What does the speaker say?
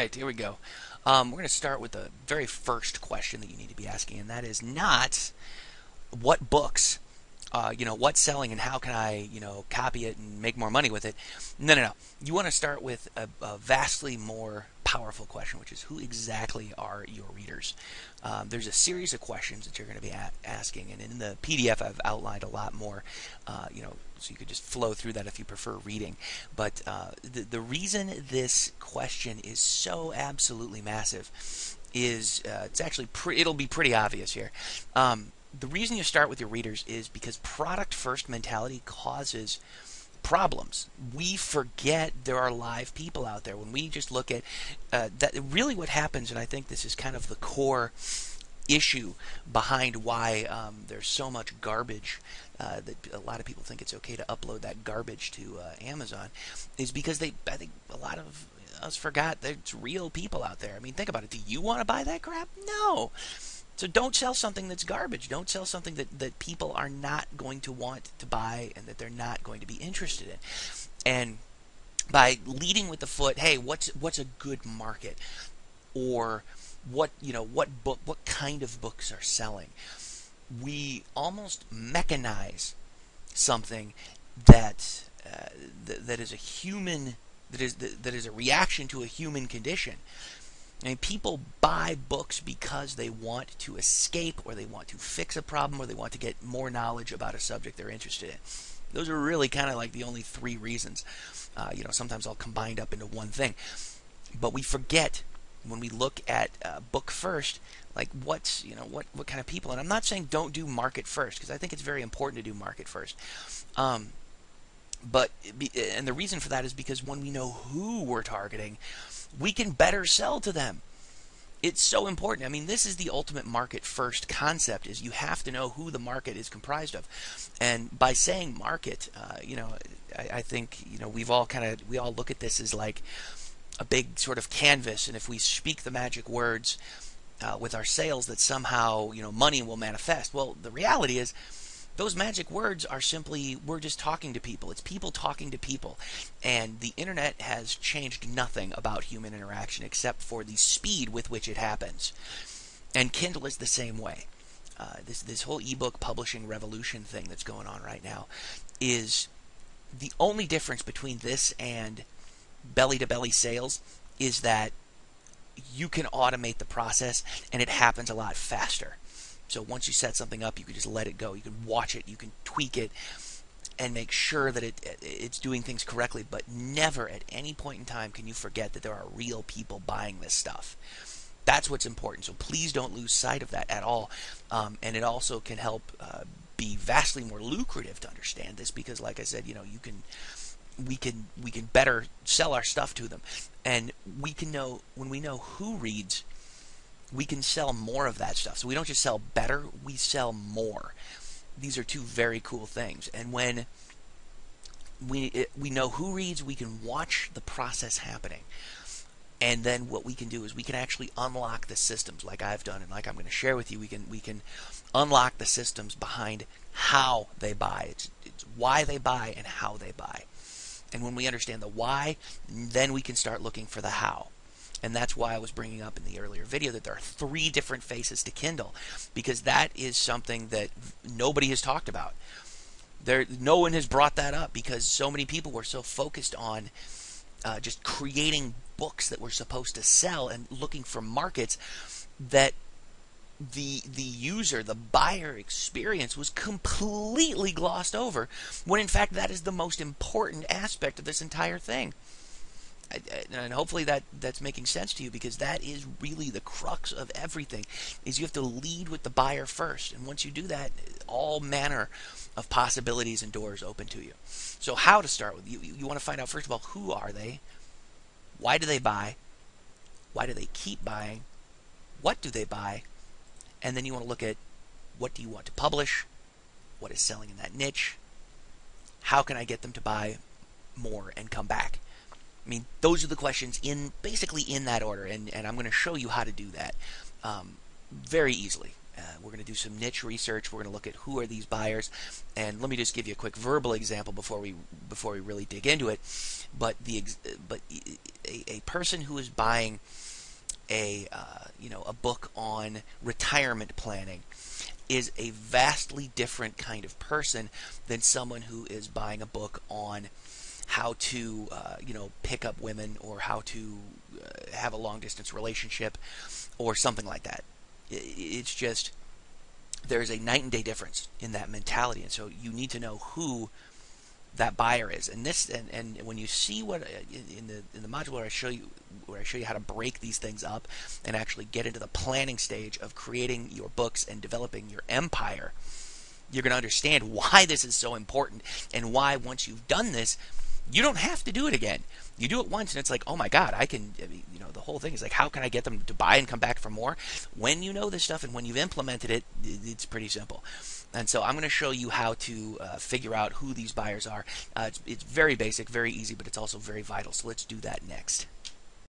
right, here we go. We're going to start with the very first question that you need to be asking, and that is not what books, what's selling and how can I, copy it and make more money with it. No, no, no. You want to start with a vastly more powerful question, which is who exactly are your readers? There's a series of questions that you're going to be asking, and in the PDF I've outlined a lot more, so you could just flow through that if you prefer reading. But the reason this question is so absolutely massive is it's actually it'll be pretty obvious here. The reason you start with your readers is because product first mentality causes problems. We forget there are live people out there. When we just look at that, really what happens, and I think this is kind of the core issue behind why there's so much garbage that a lot of people think it's okay to upload that garbage to Amazon, is because I think a lot of us forgot there's real people out there. I mean, think about it. Do you want to buy that crap? No. So don't sell something that's garbage. Don't sell something that people are not going to want to buy and that they're not going to be interested in. And by leading with the foot, hey, what's a good market? Or what kind of books are selling? We almost mechanize something that is a human, that is a reaction to a human condition. I mean, people buy books because they want to escape, or they want to fix a problem, or they want to get more knowledge about a subject they're interested in. Those are really kind of like the only three reasons. Sometimes all combined up into one thing. But we forget when we look at book first, like what kind of people. And I'm not saying don't do market first, because I think it's very important to do market first. And the reason for that is because when we know who we're targeting, we can better sell to them. It's so important. I mean, this is the ultimate market first concept, is you have to know who the market is comprised of. And by saying market, I think, we all look at this as like a big sort of canvas, and if we speak the magic words with our sales, that somehow, money will manifest. Well, the reality is, those magic words are simply, we're just talking to people. It's people talking to people. And the internet has changed nothing about human interaction except for the speed with which it happens. And Kindle is the same way. This whole ebook publishing revolution thing that's going on right now is the only difference between this and belly-to-belly sales is that you can automate the process and it happens a lot faster. So once you set something up, you can just let it go. You can watch it, you can tweak it, and make sure that it's doing things correctly. But never at any point in time can you forget that there are real people buying this stuff. That's what's important. So please don't lose sight of that at all. And it also can help be vastly more lucrative to understand this, because, like I said, we can better sell our stuff to them, and we can know, when we know who reads, we can sell more of that stuff. So we don't just sell better, we sell more. These are two very cool things. And when we know who reads, we can watch the process happening. And then what we can do is we can actually unlock the systems, like I've done and like I'm going to share with you. We can unlock the systems behind how they buy. It's why they buy and how they buy. And when we understand the why, then we can start looking for the how. And that's why I was bringing up in the earlier video that there are 3 different faces to Kindle, because that is something that nobody has talked about. No one has brought that up, because so many people were so focused on just creating books that were supposed to sell and looking for markets, that the user, the buyer experience was completely glossed over, when in fact that is the most important aspect of this entire thing. And hopefully that's making sense to you, because that is really the crux of everything, is you have to lead with the buyer first. And once you do that, all manner of possibilities and doors open to you. So how to start with? You want to find out, first of all, who are they? Why do they buy? Why do they keep buying? What do they buy? And then you want to look at, what do you want to publish? What is selling in that niche? How can I get them to buy more and come back? I mean, those are the questions basically in that order, and I'm going to show you how to do that very easily. We're going to do some niche research. We're going to look at who are these buyers, and let me just give you a quick verbal example before we really dig into it. But a person who is buying a book on retirement planning is a vastly different kind of person than someone who is buying a book on how to pick up women, or how to have a long distance relationship, or something like that. It's just, there's a night and day difference in that mentality, and so you need to know who that buyer is. And this, and when you see what in the module where I show you how to break these things up and actually get into the planning stage of creating your books and developing your empire, you're going to understand why this is so important, and why once you've done this, you don't have to do it again. You do it once and it's like, oh my God, the whole thing is like, how can I get them to buy and come back for more? When you know this stuff and when you've implemented it, it's pretty simple. And so I'm going to show you how to figure out who these buyers are. It's very basic, very easy, but it's also very vital. So let's do that next.